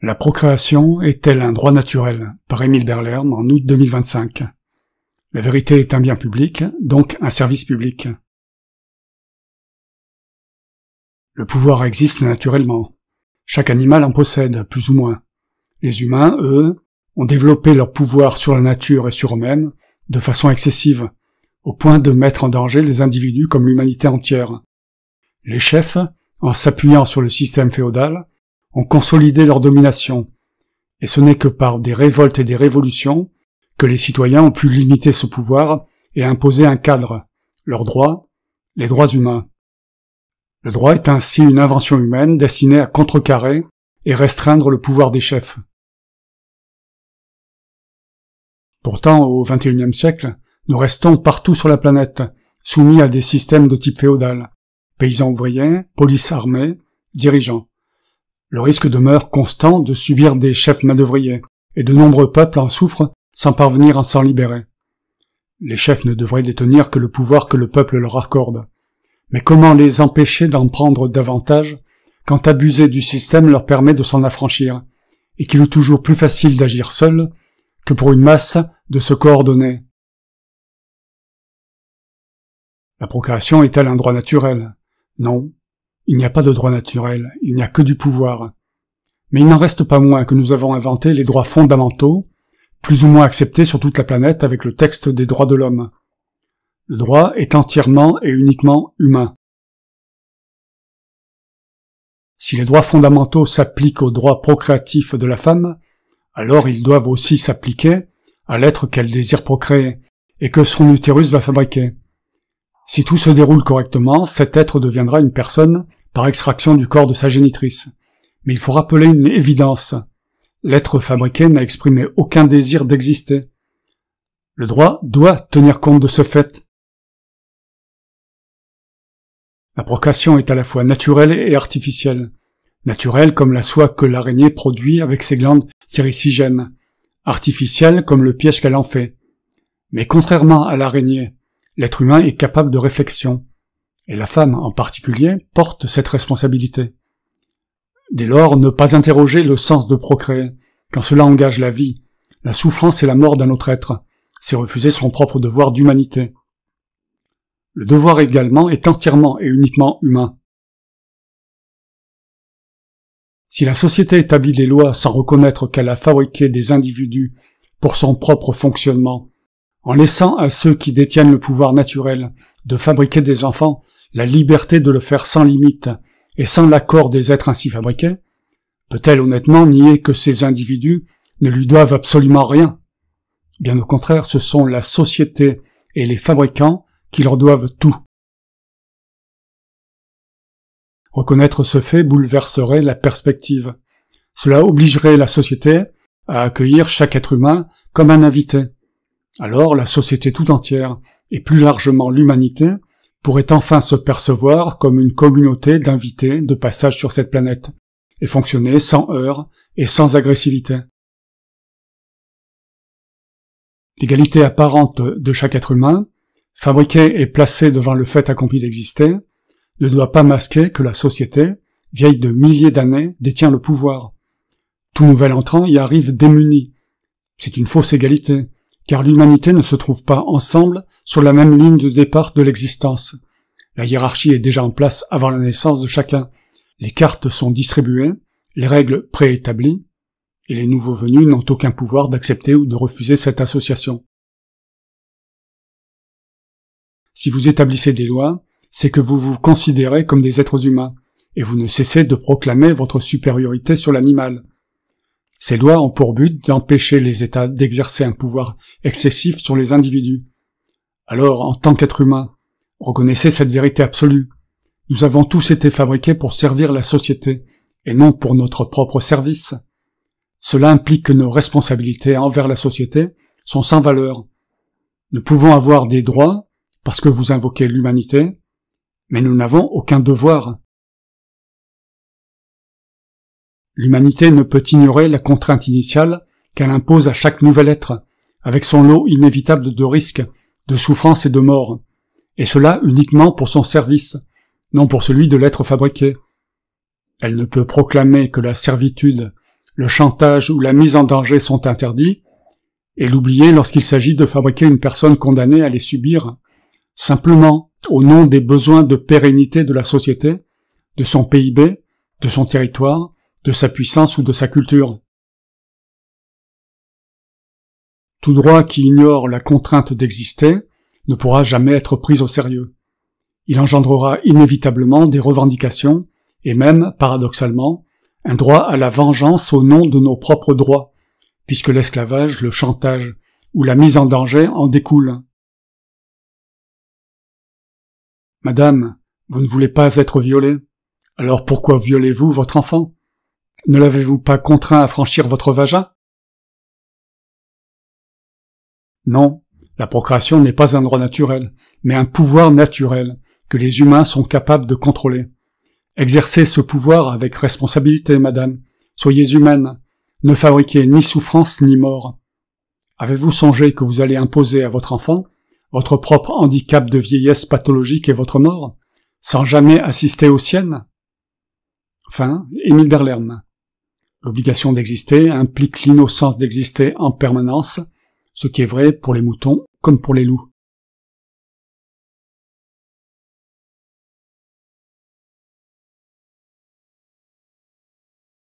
La procréation est-elle un droit naturel? Par Émile Berlerme en août 2025. La vérité est un bien public, donc un service public. Le pouvoir existe naturellement. Chaque animal en possède, plus ou moins. Les humains, eux, ont développé leur pouvoir sur la nature et sur eux-mêmes de façon excessive, au point de mettre en danger les individus comme l'humanité entière. Les chefs, en s'appuyant sur le système féodal, ont consolidé leur domination, et ce n'est que par des révoltes et des révolutions que les citoyens ont pu limiter ce pouvoir et imposer un cadre, leurs droits, les droits humains. Le droit est ainsi une invention humaine destinée à contrecarrer et restreindre le pouvoir des chefs. Pourtant, au XXIe siècle, nous restons partout sur la planète, soumis à des systèmes de type féodal, paysans ouvriers, police armée, dirigeants. Le risque demeure constant de subir des chefs manœuvriers, et de nombreux peuples en souffrent sans parvenir à s'en libérer. Les chefs ne devraient détenir que le pouvoir que le peuple leur accorde. Mais comment les empêcher d'en prendre davantage quand abuser du système leur permet de s'en affranchir, et qu'il est toujours plus facile d'agir seul que pour une masse de se coordonner? La procréation est-elle un droit naturel? Non. Il n'y a pas de droit naturel, il n'y a que du pouvoir. Mais il n'en reste pas moins que nous avons inventé les droits fondamentaux, plus ou moins acceptés sur toute la planète avec le texte des droits de l'homme. Le droit est entièrement et uniquement humain. Si les droits fondamentaux s'appliquent aux droits procréatifs de la femme, alors ils doivent aussi s'appliquer à l'être qu'elle désire procréer, et que son utérus va fabriquer. Si tout se déroule correctement, cet être deviendra une personne par extraction du corps de sa génitrice. Mais il faut rappeler une évidence. L'être fabriqué n'a exprimé aucun désir d'exister. Le droit doit tenir compte de ce fait. La procréation est à la fois naturelle et artificielle. Naturelle comme la soie que l'araignée produit avec ses glandes séricigènes. Artificielle comme le piège qu'elle en fait. Mais contrairement à l'araignée, l'être humain est capable de réflexion, et la femme en particulier porte cette responsabilité. Dès lors, ne pas interroger le sens de procréer, quand cela engage la vie, la souffrance et la mort d'un autre être, c'est refuser son propre devoir d'humanité. Le devoir également est entièrement et uniquement humain. Si la société établit des lois sans reconnaître qu'elle a fabriqué des individus pour son propre fonctionnement, en laissant à ceux qui détiennent le pouvoir naturel de fabriquer des enfants la liberté de le faire sans limite et sans l'accord des êtres ainsi fabriqués, peut-elle honnêtement nier que ces individus ne lui doivent absolument rien? Bien au contraire, ce sont la société et les fabricants qui leur doivent tout. Reconnaître ce fait bouleverserait la perspective. Cela obligerait la société à accueillir chaque être humain comme un invité. Alors la société tout entière, et plus largement l'humanité, pourrait enfin se percevoir comme une communauté d'invités de passage sur cette planète, et fonctionner sans heurts et sans agressivité. L'égalité apparente de chaque être humain, fabriquée et placée devant le fait accompli d'exister, ne doit pas masquer que la société, vieille de milliers d'années, détient le pouvoir. Tout nouvel entrant y arrive démuni. C'est une fausse égalité, car l'humanité ne se trouve pas ensemble sur la même ligne de départ de l'existence. La hiérarchie est déjà en place avant la naissance de chacun. Les cartes sont distribuées, les règles préétablies, et les nouveaux venus n'ont aucun pouvoir d'accepter ou de refuser cette association. Si vous établissez des lois, c'est que vous vous considérez comme des êtres humains, et vous ne cessez de proclamer votre supériorité sur l'animal. Ces lois ont pour but d'empêcher les États d'exercer un pouvoir excessif sur les individus. Alors, en tant qu'être humain, reconnaissez cette vérité absolue. Nous avons tous été fabriqués pour servir la société, et non pour notre propre service. Cela implique que nos responsabilités envers la société sont sans valeur. Nous pouvons avoir des droits, parce que vous invoquez l'humanité, mais nous n'avons aucun devoir. L'humanité ne peut ignorer la contrainte initiale qu'elle impose à chaque nouvel être, avec son lot inévitable de risques, de souffrances et de morts, et cela uniquement pour son service, non pour celui de l'être fabriqué. Elle ne peut proclamer que la servitude le chantage ou la mise en danger sont interdits, et l'oublier lorsqu'il s'agit de fabriquer une personne condamnée à les subir, simplement au nom des besoins de pérennité de la société, de son PIB, de son territoire, de sa puissance ou de sa culture. Tout droit qui ignore la contrainte d'exister ne pourra jamais être pris au sérieux. Il engendrera inévitablement des revendications et même, paradoxalement, un droit à la vengeance au nom de nos propres droits, puisque l'esclavage, le chantage ou la mise en danger en découlent. Madame, vous ne voulez pas être violée. Alors pourquoi violez-vous votre enfant? Ne l'avez-vous pas contraint à franchir votre vagin? Non, la procréation n'est pas un droit naturel, mais un pouvoir naturel que les humains sont capables de contrôler. Exercez ce pouvoir avec responsabilité, madame. Soyez humaine. Ne fabriquez ni souffrance ni mort. Avez-vous songé que vous allez imposer à votre enfant votre propre handicap de vieillesse pathologique et votre mort, sans jamais assister aux siennes? Enfin, Émile Derlerne. L'obligation d'exister implique l'innocence d'exister en permanence, ce qui est vrai pour les moutons comme pour les loups.